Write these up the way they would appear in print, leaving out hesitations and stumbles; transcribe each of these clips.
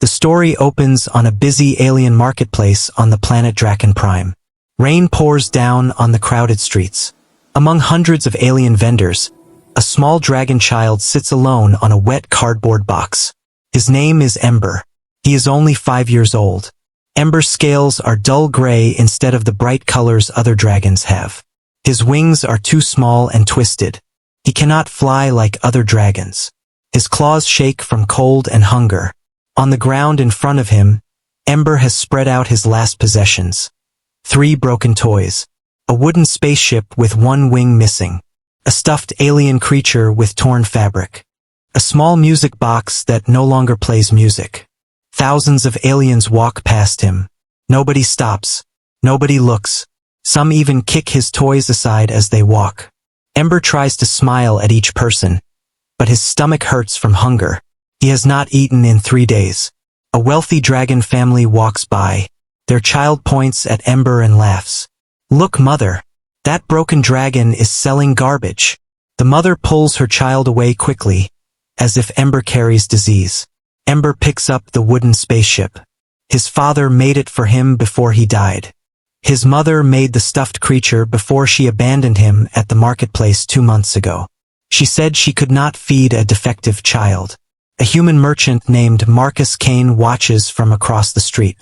The story opens on a busy alien marketplace on the planet Draken Prime. Rain pours down on the crowded streets. Among hundreds of alien vendors, a small dragon child sits alone on a wet cardboard box. His name is Ember. He is only 5 years old. Ember's scales are dull gray instead of the bright colors other dragons have. His wings are too small and twisted. He cannot fly like other dragons. His claws shake from cold and hunger. On the ground in front of him, Ember has spread out his last possessions. 3 broken toys. A wooden spaceship with one wing missing. A stuffed alien creature with torn fabric. A small music box that no longer plays music. Thousands of aliens walk past him. Nobody stops. Nobody looks. Some even kick his toys aside as they walk. Ember tries to smile at each person, but his stomach hurts from hunger. He has not eaten in 3 days. A wealthy dragon family walks by. Their child points at Ember and laughs. "Look, mother. That broken dragon is selling garbage." The mother pulls her child away quickly, as if Ember carries disease. Ember picks up the wooden spaceship. His father made it for him before he died. His mother made the stuffed creature before she abandoned him at the marketplace 2 months ago. She said she could not feed a defective child. A human merchant named Kane watches from across the street.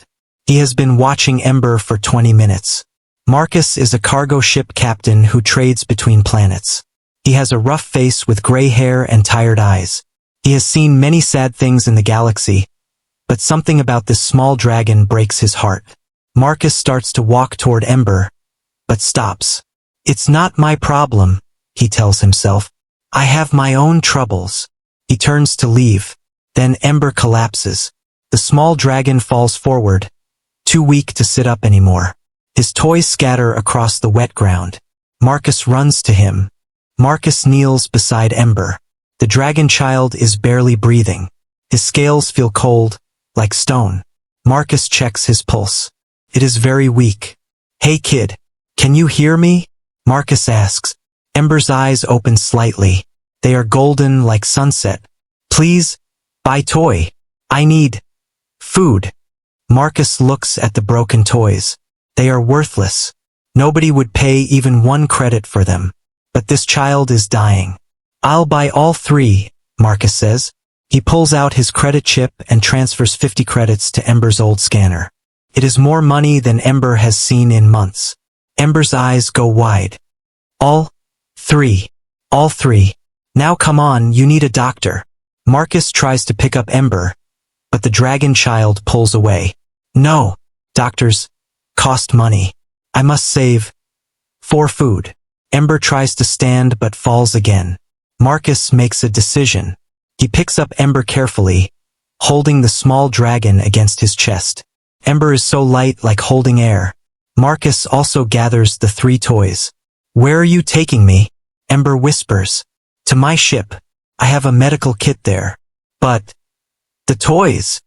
He has been watching Ember for 20 minutes. Marcus is a cargo ship captain who trades between planets. He has a rough face with gray hair and tired eyes. He has seen many sad things in the galaxy, but something about this small dragon breaks his heart. Marcus starts to walk toward Ember, but stops. "It's not my problem," he tells himself. "I have my own troubles." He turns to leave. Then Ember collapses. The small dragon falls forward, too weak to sit up anymore. His toys scatter across the wet ground. Marcus runs to him. Marcus kneels beside Ember. The dragon child is barely breathing. His scales feel cold, like stone. Marcus checks his pulse. It is very weak. "Hey kid, can you hear me?" Marcus asks. Ember's eyes open slightly. They are golden like sunset. "Please, buy toy. I need food." Marcus looks at the broken toys. They are worthless. Nobody would pay even 1 credit for them. But this child is dying. "I'll buy all 3, Marcus says. He pulls out his credit chip and transfers 50 credits to Ember's old scanner. It is more money than Ember has seen in months. Ember's eyes go wide. All 3. All 3. Now come on, you need a doctor." Marcus tries to pick up Ember, but the dragon child pulls away. "No, doctors cost money. I must save for food." Ember tries to stand but falls again. Marcus makes a decision. He picks up Ember carefully, holding the small dragon against his chest. Ember is so light like holding air. Marcus also gathers the 3 toys. "Where are you taking me?" Ember whispers. "To my ship. I have a medical kit there." "But the toys.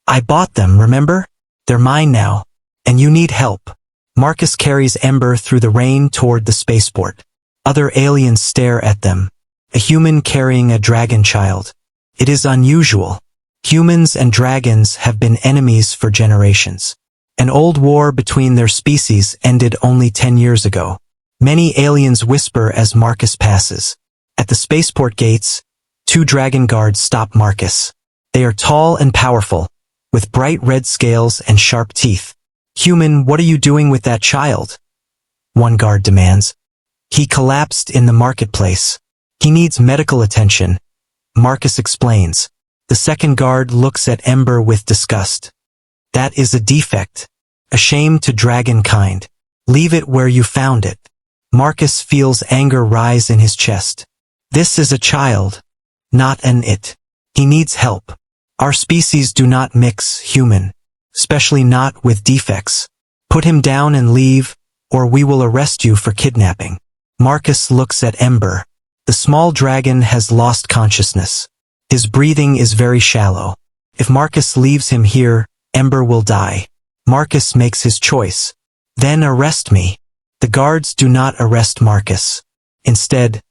I bought them, remember? They're mine now. And you need help." Marcus carries Ember through the rain toward the spaceport. Other aliens stare at them. A human carrying a dragon child. It is unusual. Humans and dragons have been enemies for generations. An old war between their species ended only 10 years ago. Many aliens whisper as Marcus passes. At the spaceport gates, 2 dragon guards stop Marcus. They are tall and powerful, with bright red scales and sharp teeth. "Human, what are you doing with that child?" one guard demands. "He collapsed in the marketplace. He needs medical attention," Marcus explains. The second guard looks at Ember with disgust. "That is a defect. A shame to dragon kind. Leave it where you found it." Marcus feels anger rise in his chest. This is a child, not an it. He needs help. Our species do not mix, human. Especially not with defects. Put him down and leave, or we will arrest you for kidnapping. Marcus looks at Ember. The small dragon has lost consciousness. His breathing is very shallow. If Marcus leaves him here, Ember will die. Marcus makes his choice. "Then arrest me." The guards do not arrest Marcus. Instead,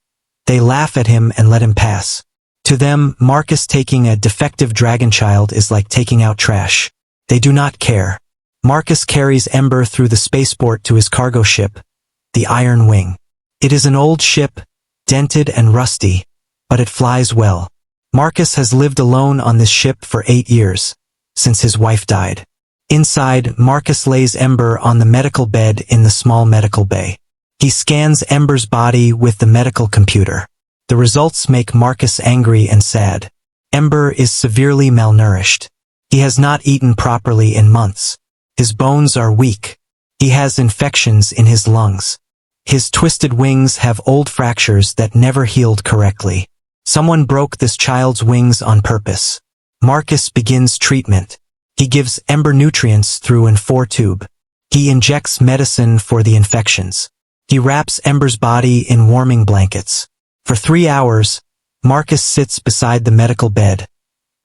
they laugh at him and let him pass. To them, Marcus taking a defective dragon child is like taking out trash. They do not care. Marcus carries Ember through the spaceport to his cargo ship, the Iron Wing. It is an old ship, dented and rusty, but it flies well. Marcus has lived alone on this ship for 8 years, since his wife died. Inside, Marcus lays Ember on the medical bed in the small medical bay. He scans Ember's body with the medical computer. The results make Marcus angry and sad. Ember is severely malnourished. He has not eaten properly in months. His bones are weak. He has infections in his lungs. His twisted wings have old fractures that never healed correctly. Someone broke this child's wings on purpose. Marcus begins treatment. He gives Ember nutrients through an 4-tube. He injects medicine for the infections. He wraps Ember's body in warming blankets. For 3 hours, Marcus sits beside the medical bed,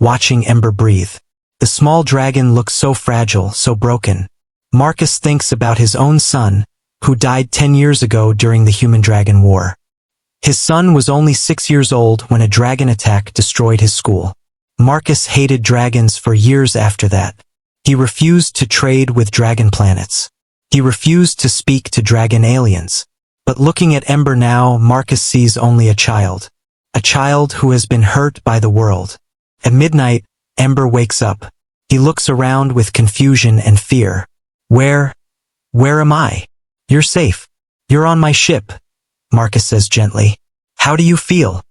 watching Ember breathe. The small dragon looks so fragile, so broken. Marcus thinks about his own son, who died 10 years ago during the Human-Dragon War. His son was only 6 years old when a dragon attack destroyed his school. Marcus hated dragons for years after that. He refused to trade with dragon planets. He refused to speak to dragon aliens. But looking at Ember now, Marcus sees only a child. A child who has been hurt by the world. At midnight, Ember wakes up. He looks around with confusion and fear. Where am I? You're safe. You're on my ship, Marcus says gently. How do you feel?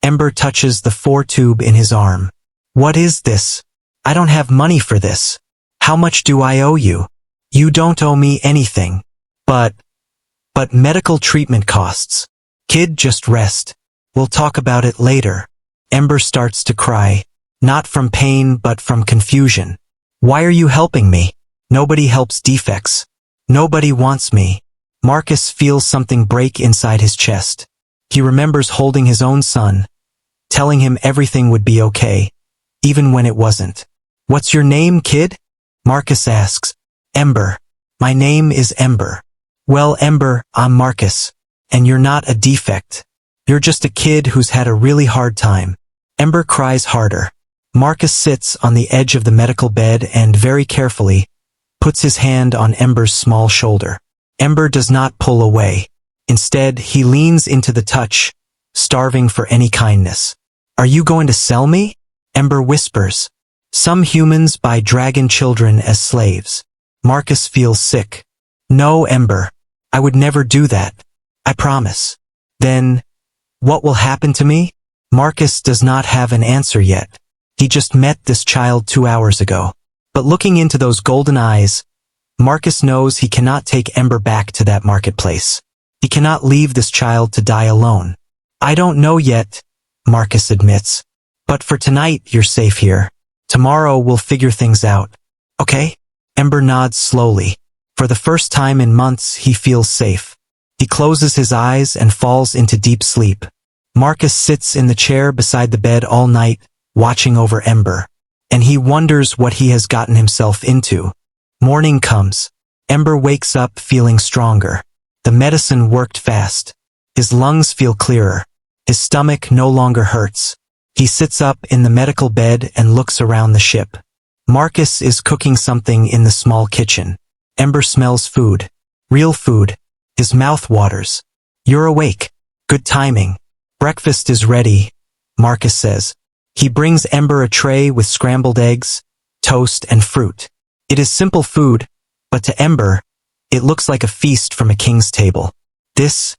Ember touches the 4-tube in his arm. What is this? I don't have money for this. How much do I owe you? You don't owe me anything. But medical treatment costs. Kid, just rest. We'll talk about it later. Ember starts to cry. Not from pain, but from confusion. Why are you helping me? Nobody helps defects. Nobody wants me. Marcus feels something break inside his chest. He remembers holding his own son, telling him everything would be okay, even when it wasn't. What's your name, kid? Marcus asks. Ember. My name is Ember. Well, Ember, I'm Marcus. And you're not a defect. You're just a kid who's had a really hard time. Ember cries harder. Marcus sits on the edge of the medical bed and, very carefully, puts his hand on Ember's small shoulder. Ember does not pull away. Instead, he leans into the touch, starving for any kindness. Are you going to sell me? Ember whispers. Some humans buy dragon children as slaves. Marcus feels sick. No, Ember. I would never do that. I promise. Then, what will happen to me? Marcus does not have an answer yet. He just met this child 2 hours ago. But looking into those golden eyes, Marcus knows he cannot take Ember back to that marketplace. He cannot leave this child to die alone. I don't know yet, Marcus admits. But for tonight, you're safe here. Tomorrow we'll figure things out. Okay? Ember nods slowly. For the first time in months, he feels safe. He closes his eyes and falls into deep sleep. Marcus sits in the chair beside the bed all night, watching over Ember. And he wonders what he has gotten himself into. Morning comes. Ember wakes up feeling stronger. The medicine worked fast. His lungs feel clearer. His stomach no longer hurts. He sits up in the medical bed and looks around the ship. Marcus is cooking something in the small kitchen. Ember smells food. Real food. His mouth waters. You're awake. Good timing. Breakfast is ready, Marcus says. He brings Ember a tray with scrambled eggs, toast, and fruit. It is simple food, but to Ember, it looks like a feast from a king's table. This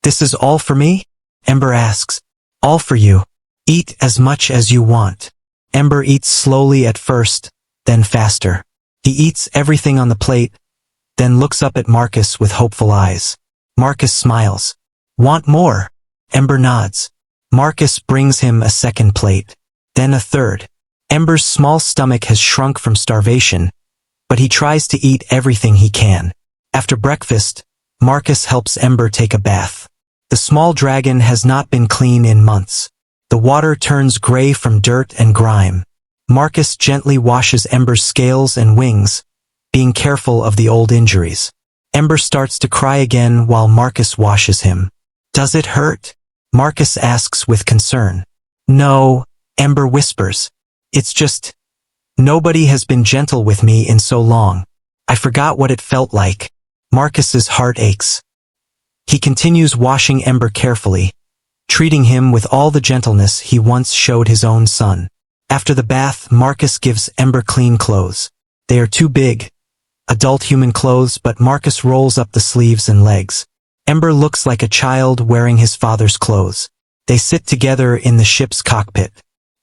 is all for me? Ember asks. All for you. Eat as much as you want. Ember eats slowly at first, then faster. He eats everything on the plate, then looks up at Marcus with hopeful eyes. Marcus smiles. Want more? Ember nods. Marcus brings him a second plate, then a third. Ember's small stomach has shrunk from starvation, but he tries to eat everything he can. After breakfast, Marcus helps Ember take a bath. The small dragon has not been clean in months. The water turns gray from dirt and grime. Marcus gently washes Ember's scales and wings, being careful of the old injuries. Ember starts to cry again while Marcus washes him. Does it hurt? Marcus asks with concern. No, Ember whispers. It's just, nobody has been gentle with me in so long. I forgot what it felt like. Marcus's heart aches. He continues washing Ember carefully, treating him with all the gentleness he once showed his own son. After the bath, Marcus gives Ember clean clothes. They are too big, adult human clothes, but Marcus rolls up the sleeves and legs. Ember looks like a child wearing his father's clothes. They sit together in the ship's cockpit.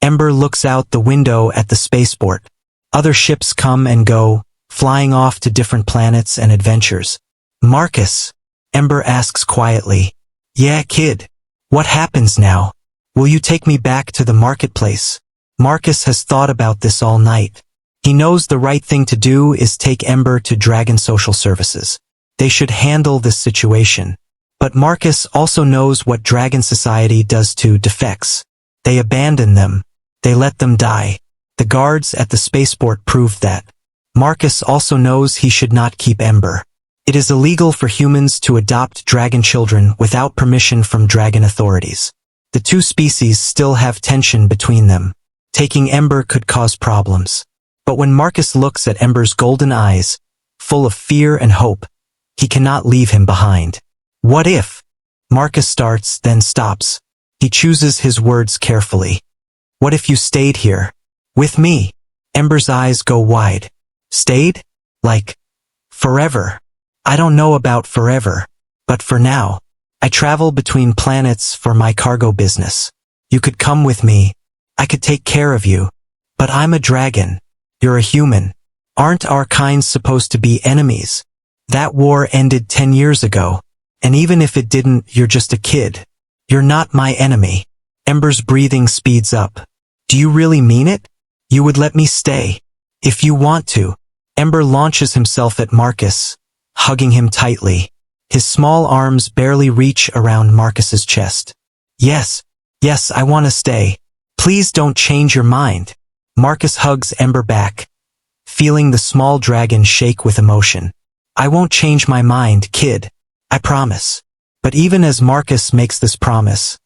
Ember looks out the window at the spaceport. Other ships come and go, flying off to different planets and adventures. Marcus, Ember asks quietly. Yeah, kid. What happens now? Will you take me back to the marketplace? Marcus has thought about this all night. He knows the right thing to do is take Ember to Dragon Social Services. They should handle this situation. But Marcus also knows what Dragon Society does to defects. They abandon them. They let them die. The guards at the spaceport proved that. Marcus also knows he should not keep Ember. It is illegal for humans to adopt dragon children without permission from dragon authorities. The two species still have tension between them. Taking Ember could cause problems. But when Marcus looks at Ember's golden eyes, full of fear and hope, he cannot leave him behind. What if? Marcus starts, then stops. He chooses his words carefully. What if you stayed here? With me? Ember's eyes go wide. Stayed? Like, forever. I don't know about forever, but for now. I travel between planets for my cargo business. You could come with me. I could take care of you. But I'm a dragon. You're a human. Aren't our kinds supposed to be enemies? That war ended 10 years ago. And even if it didn't, you're just a kid. You're not my enemy. Ember's breathing speeds up. Do you really mean it? You would let me stay. If you want to. Ember launches himself at Marcus, hugging him tightly. His small arms barely reach around Marcus's chest. Yes, I want to stay. Please don't change your mind. Marcus hugs Ember back, feeling the small dragon shake with emotion. I won't change my mind, kid. I promise. But even as Marcus makes this promise,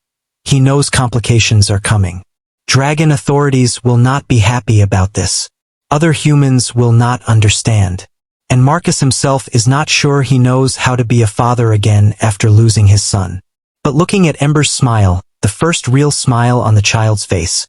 he knows complications are coming. Dragon authorities will not be happy about this. Other humans will not understand. And Marcus himself is not sure he knows how to be a father again after losing his son. But looking at Ember's smile, the first real smile on the child's face,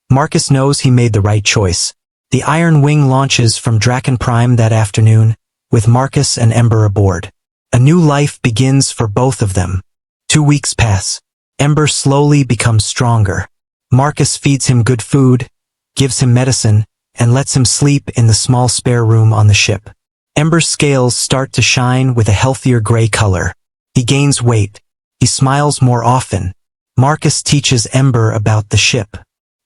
Marcus knows he made the right choice. The Iron Wing launches from Draken Prime that afternoon, with Marcus and Ember aboard. A new life begins for both of them. 2 weeks pass. Ember slowly becomes stronger. Marcus feeds him good food, gives him medicine, and lets him sleep in the small spare room on the ship. Ember's scales start to shine with a healthier gray color. He gains weight. He smiles more often. Marcus teaches Ember about the ship.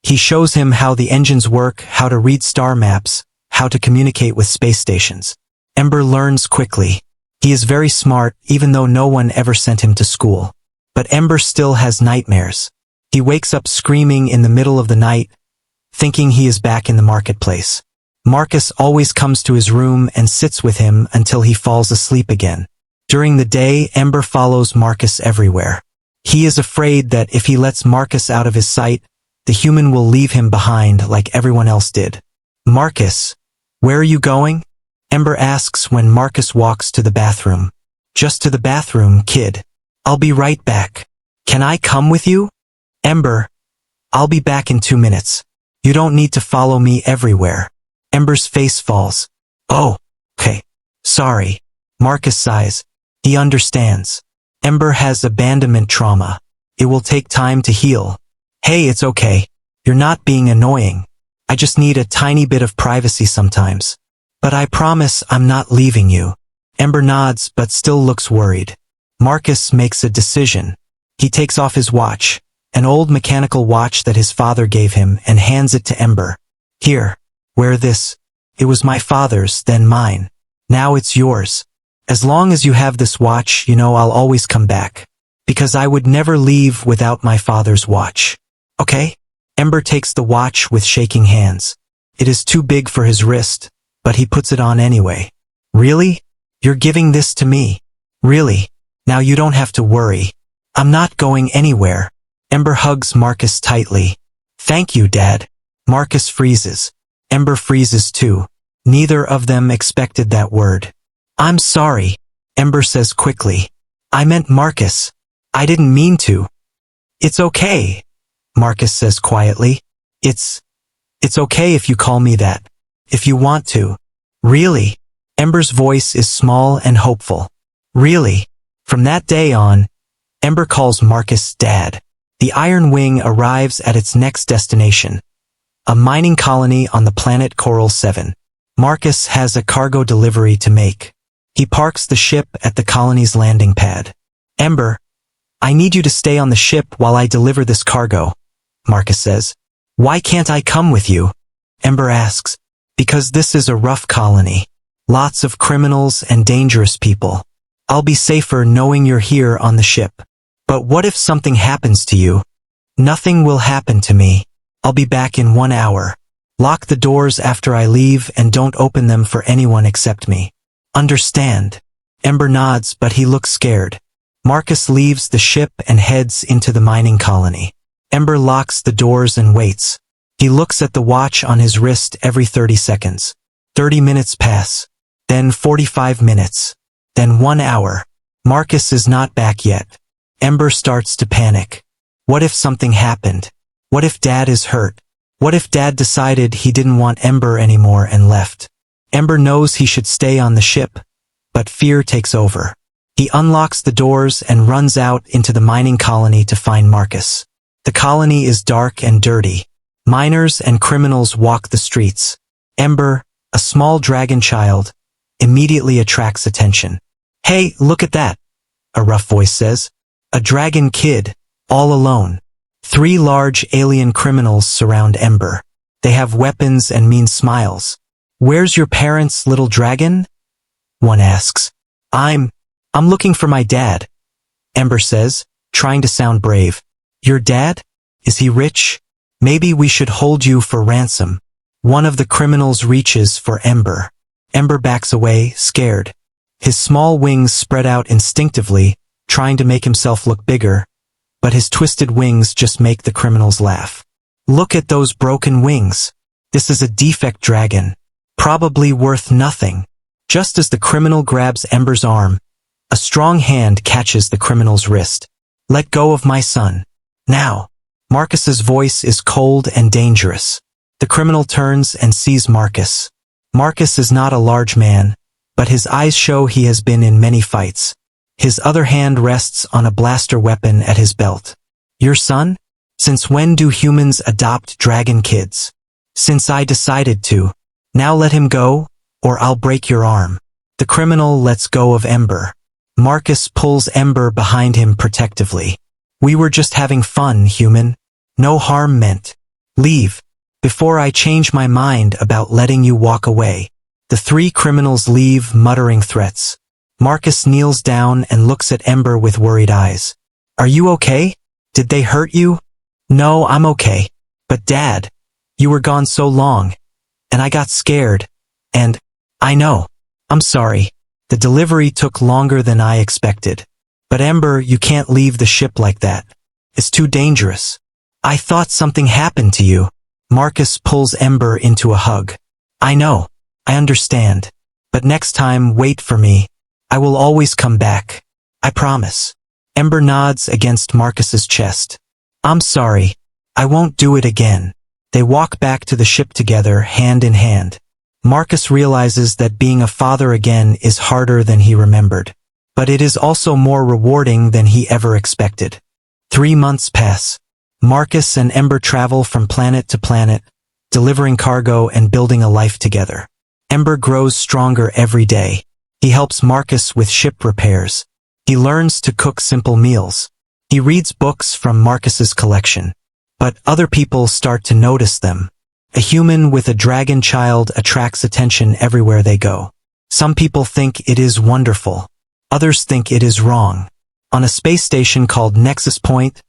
He shows him how the engines work, how to read star maps, how to communicate with space stations. Ember learns quickly. He is very smart, even though no one ever sent him to school. But Ember still has nightmares. He wakes up screaming in the middle of the night, thinking he is back in the marketplace. Marcus always comes to his room and sits with him until he falls asleep again. During the day, Ember follows Marcus everywhere. He is afraid that if he lets Marcus out of his sight, the human will leave him behind like everyone else did. Marcus, where are you going? Ember asks when Marcus walks to the bathroom. Just to the bathroom, kid. I'll be right back. Can I come with you? Ember, I'll be back in 2 minutes. You don't need to follow me everywhere. Ember's face falls. Oh, okay. Sorry. Marcus sighs. He understands. Ember has abandonment trauma. It will take time to heal. Hey, it's okay. You're not being annoying. I just need a tiny bit of privacy sometimes. But I promise I'm not leaving you. Ember nods but still looks worried. Marcus makes a decision. He takes off his watch, an old mechanical watch that his father gave him, and hands it to Ember. Here, wear this. It was my father's, then mine. Now it's yours. As long as you have this watch, you know I'll always come back. Because I would never leave without my father's watch. Okay? Ember takes the watch with shaking hands. It is too big for his wrist, but he puts it on anyway. Really? You're giving this to me? Really? Now you don't have to worry. I'm not going anywhere. Ember hugs Marcus tightly. Thank you, Dad. Marcus freezes. Ember freezes too. Neither of them expected that word. I'm sorry, Ember says quickly. I meant Marcus. I didn't mean to. It's okay, Marcus says quietly. It's okay if you call me that. If you want to. Really? Ember's voice is small and hopeful. Really? From that day on, Ember calls Marcus Dad. The Iron Wing arrives at its next destination, a mining colony on the planet Coral 7. Marcus has a cargo delivery to make. He parks the ship at the colony's landing pad. Ember, I need you to stay on the ship while I deliver this cargo, Marcus says. Why can't I come with you? Ember asks. Because this is a rough colony. Lots of criminals and dangerous people. I'll be safer knowing you're here on the ship. But what if something happens to you? Nothing will happen to me. I'll be back in 1 hour. Lock the doors after I leave and don't open them for anyone except me. Understand? Ember nods, but he looks scared. Marcus leaves the ship and heads into the mining colony. Ember locks the doors and waits. He looks at the watch on his wrist every 30 seconds. 30 minutes pass. Then 45 minutes. Then 1 hour. Marcus is not back yet. Ember starts to panic. What if something happened? What if Dad is hurt? What if Dad decided he didn't want Ember anymore and left? Ember knows he should stay on the ship, but fear takes over. He unlocks the doors and runs out into the mining colony to find Marcus. The colony is dark and dirty. Miners and criminals walk the streets. Ember, a small dragon child, immediately attracts attention. Hey, look at that, a rough voice says. A dragon kid, all alone. 3 large alien criminals surround Ember. They have weapons and mean smiles. Where's your parents, little dragon? One asks. I'm looking for my dad, Ember says, trying to sound brave. Your dad? Is he rich? Maybe we should hold you for ransom. One of the criminals reaches for Ember. Ember backs away, scared. His small wings spread out instinctively, trying to make himself look bigger, but his twisted wings just make the criminals laugh. Look at those broken wings. This is a defect dragon. Probably worth nothing. Just as the criminal grabs Ember's arm, a strong hand catches the criminal's wrist. Let go of my son. Now. Marcus's voice is cold and dangerous. The criminal turns and sees Marcus. Marcus is not a large man, but his eyes show he has been in many fights. His other hand rests on a blaster weapon at his belt. Your son? Since when do humans adopt dragon kids? Since I decided to. Now let him go, or I'll break your arm. The criminal lets go of Ember. Marcus pulls Ember behind him protectively. We were just having fun, human. No harm meant. Leave, before I change my mind about letting you walk away. The 3 criminals leave, muttering threats. Marcus kneels down and looks at Ember with worried eyes. Are you okay? Did they hurt you? No, I'm okay. But Dad, you were gone so long, and I got scared, and I know. I'm sorry. The delivery took longer than I expected. But Ember, you can't leave the ship like that. It's too dangerous. I thought something happened to you. Marcus pulls Ember into a hug. I know. I understand. But next time, wait for me. I will always come back. I promise. Ember nods against Marcus's chest. I'm sorry. I won't do it again. They walk back to the ship together, hand in hand. Marcus realizes that being a father again is harder than he remembered. But it is also more rewarding than he ever expected. 3 months pass. Marcus and Ember travel from planet to planet, delivering cargo and building a life together. Ember grows stronger every day. He helps Marcus with ship repairs. He learns to cook simple meals. He reads books from Marcus's collection. But other people start to notice them. A human with a dragon child attracts attention everywhere they go. Some people think it is wonderful. Others think it is wrong. On a space station called Nexus Point,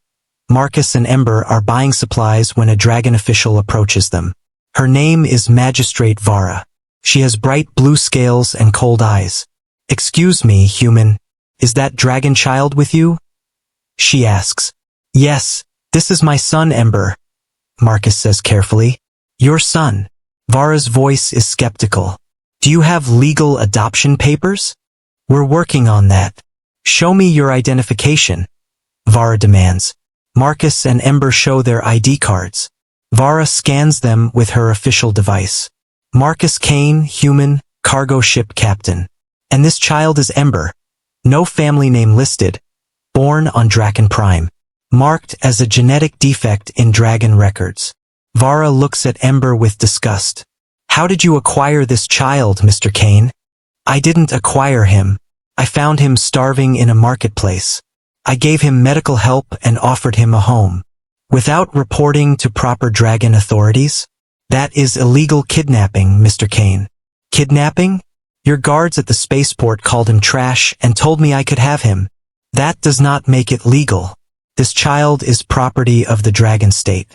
Marcus and Ember are buying supplies when a dragon official approaches them. Her name is Magistrate Vara. She has bright blue scales and cold eyes. Excuse me, human, is that dragon child with you? She asks. Yes, This is my son, Ember, Marcus says carefully. Your son. Vara's voice is skeptical. Do you have legal adoption papers? We're working on that. Show me your identification, Vara demands. Marcus and Ember show their ID cards. Vara scans them with her official device. Marcus Kane, human, cargo ship captain. And this child is Ember. No family name listed. Born on Draken Prime. Marked as a genetic defect in Dragon records. Vara looks at Ember with disgust. How did you acquire this child, Mr. Kane? I didn't acquire him. I found him starving in a marketplace. I gave him medical help and offered him a home. Without reporting to proper Dragon authorities? That is illegal kidnapping, Mr. Kane. Kidnapping? Your guards at the spaceport called him trash and told me I could have him. That does not make it legal. This child is property of the Dragon state.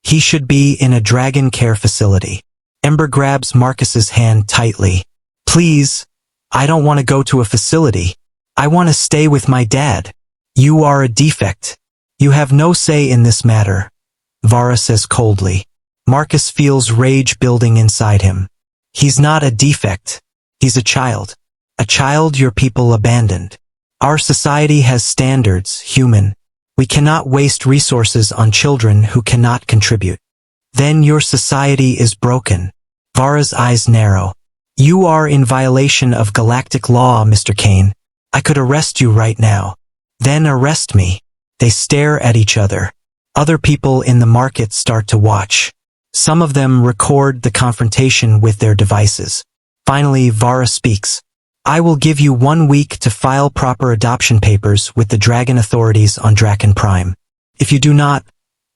He should be in a Dragon care facility. Ember grabs Marcus's hand tightly. Please, I don't want to go to a facility. I want to stay with my dad. You are a defect. You have no say in this matter, Vara says coldly. Marcus feels rage building inside him. He's not a defect. He's a child. A child your people abandoned. Our society has standards, human. We cannot waste resources on children who cannot contribute. Then your society is broken. Vara's eyes narrow. You are in violation of galactic law, Mr. Kane. I could arrest you right now. Then arrest me. They stare at each other. Other people in the market start to watch. Some of them record the confrontation with their devices. Finally, Vara speaks. I will give you 1 week to file proper adoption papers with the Dragon authorities on Draken Prime. If you do not,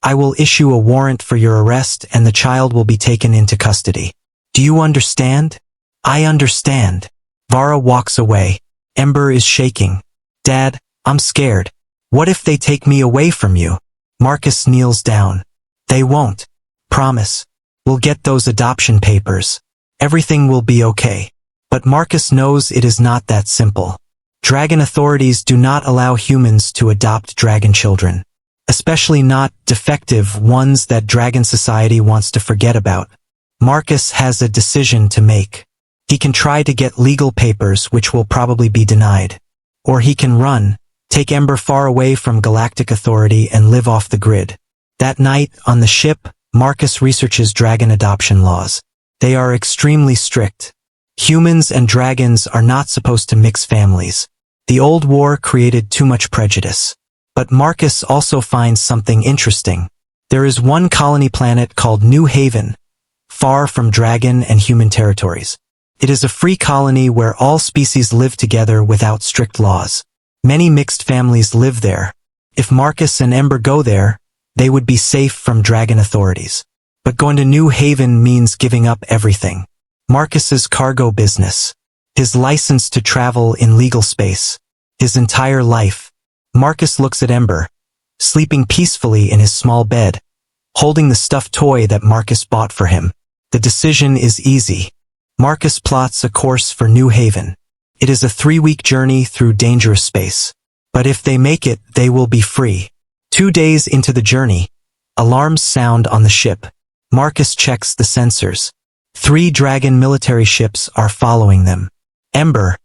I will issue a warrant for your arrest and the child will be taken into custody. Do you understand? I understand. Vara walks away. Ember is shaking. Dad, I'm scared. What if they take me away from you? Marcus kneels down. They won't. Promise. We'll get those adoption papers. Everything will be okay. But Marcus knows it is not that simple. Dragon authorities do not allow humans to adopt dragon children. Especially not defective ones that Dragon Society wants to forget about. Marcus has a decision to make. He can try to get legal papers which will probably be denied. Or he can run, take Ember far away from Galactic Authority and live off the grid. That night, on the ship, Marcus researches dragon adoption laws. They are extremely strict. Humans and dragons are not supposed to mix families. The old war created too much prejudice. But Marcus also finds something interesting. There is one colony planet called New Haven, far from dragon and human territories. It is a free colony where all species live together without strict laws. Many mixed families live there. If Marcus and Ember go there, they would be safe from dragon authorities. But going to New Haven means giving up everything. Marcus's cargo business, his license to travel in legal space, his entire life. Marcus looks at Ember, sleeping peacefully in his small bed, holding the stuffed toy that Marcus bought for him. The decision is easy. Marcus plots a course for New Haven. It is a 3-week journey through dangerous space. But if they make it, they will be free. 2 days into the journey, alarms sound on the ship. Marcus checks the sensors. 3 dragon military ships are following them. Ember,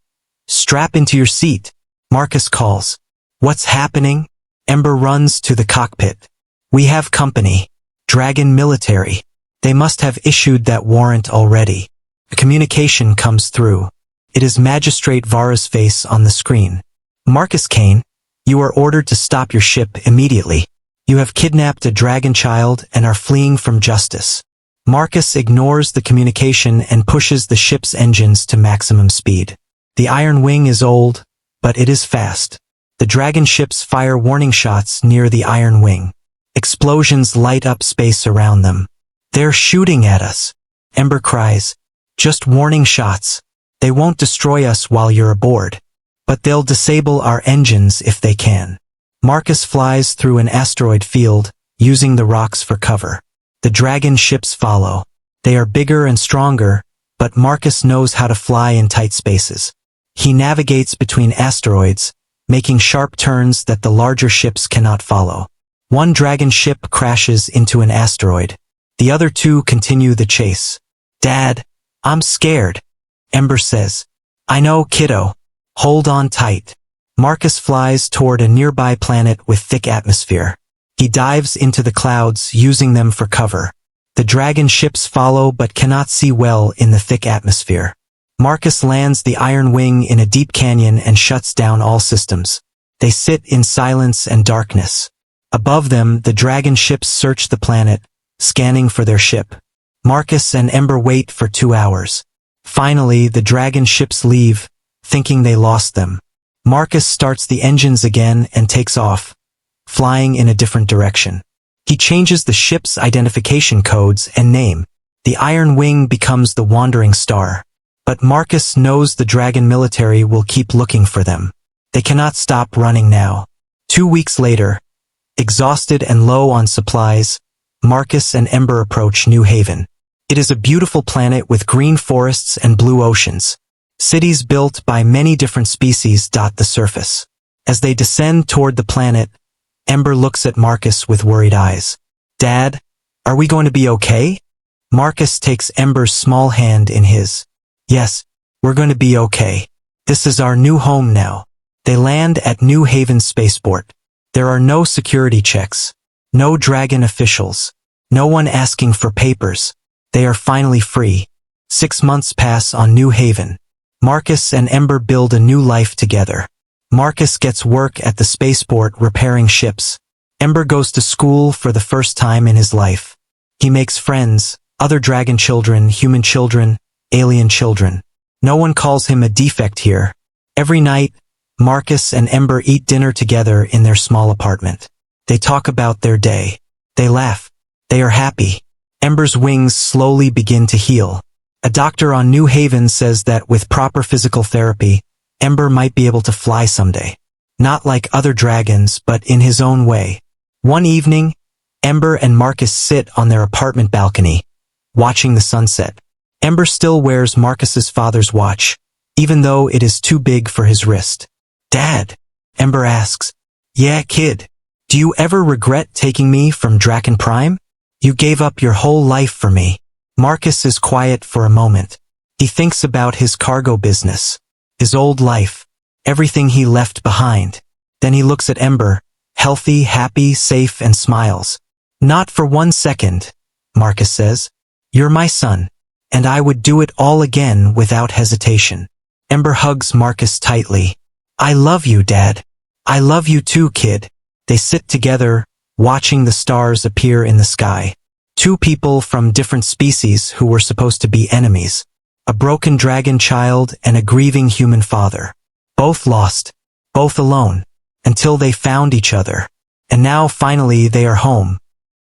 strap into your seat, Marcus calls. What's happening? Ember runs to the cockpit. We have company. Dragon military. They must have issued that warrant already. A communication comes through. It is Magistrate Vara's face on the screen. Marcus Kane, you are ordered to stop your ship immediately. You have kidnapped a dragon child and are fleeing from justice. Marcus ignores the communication and pushes the ship's engines to maximum speed. The Iron Wing is old, but it is fast. The dragon ships fire warning shots near the Iron Wing. Explosions light up space around them. They're shooting at us. Ember cries. Just warning shots. They won't destroy us while you're aboard. But they'll disable our engines if they can. Marcus flies through an asteroid field, using the rocks for cover. The dragon ships follow. They are bigger and stronger, but Marcus knows how to fly in tight spaces. He navigates between asteroids, making sharp turns that the larger ships cannot follow. One dragon ship crashes into an asteroid. The other two continue the chase. Dad, I'm scared, Ember says. I know, kiddo. Hold on tight. Marcus flies toward a nearby planet with thick atmosphere. He dives into the clouds, using them for cover. The dragon ships follow but cannot see well in the thick atmosphere. Marcus lands the Iron Wing in a deep canyon and shuts down all systems. They sit in silence and darkness. Above them, the dragon ships search the planet, scanning for their ship. Marcus and Ember wait for 2 hours. Finally, the dragon ships leave, thinking they lost them. Marcus starts the engines again and takes off, flying in a different direction. He changes the ship's identification codes and name. The Iron Wing becomes the Wandering Star. But Marcus knows the dragon military will keep looking for them. They cannot stop running now. 2 weeks later, exhausted and low on supplies, Marcus and Ember approach New Haven. It is a beautiful planet with green forests and blue oceans. Cities built by many different species dot the surface. As they descend toward the planet, Ember looks at Marcus with worried eyes. Dad, are we going to be okay? Marcus takes Ember's small hand in his. Yes, we're going to be okay. This is our new home now. They land at New Haven Spaceport. There are no security checks, no dragon officials, no one asking for papers. They are finally free. 6 months pass on New Haven. Marcus and Ember build a new life together. Marcus gets work at the spaceport repairing ships. Ember goes to school for the first time in his life. He makes friends, other dragon children, human children, alien children. No one calls him a defect here. Every night, Marcus and Ember eat dinner together in their small apartment. They talk about their day. They laugh. They are happy. Ember's wings slowly begin to heal. A doctor on New Haven says that with proper physical therapy, Ember might be able to fly someday. Not like other dragons, but in his own way. One evening, Ember and Marcus sit on their apartment balcony, watching the sunset. Ember still wears Marcus's father's watch, even though it is too big for his wrist. Dad, Ember asks. Yeah, kid. Do you ever regret taking me from Draken Prime? You gave up your whole life for me. Marcus is quiet for a moment. He thinks about his cargo business, his old life, everything he left behind. Then he looks at Ember, healthy, happy, safe, and smiles. Not for 1 second, Marcus says. You're my son, and I would do it all again without hesitation. Ember hugs Marcus tightly. I love you, Dad. I love you too, kid. They sit together, watching the stars appear in the sky. 2 people from different species who were supposed to be enemies. A broken dragon child and a grieving human father. Both lost, both alone, until they found each other. And now finally they are home,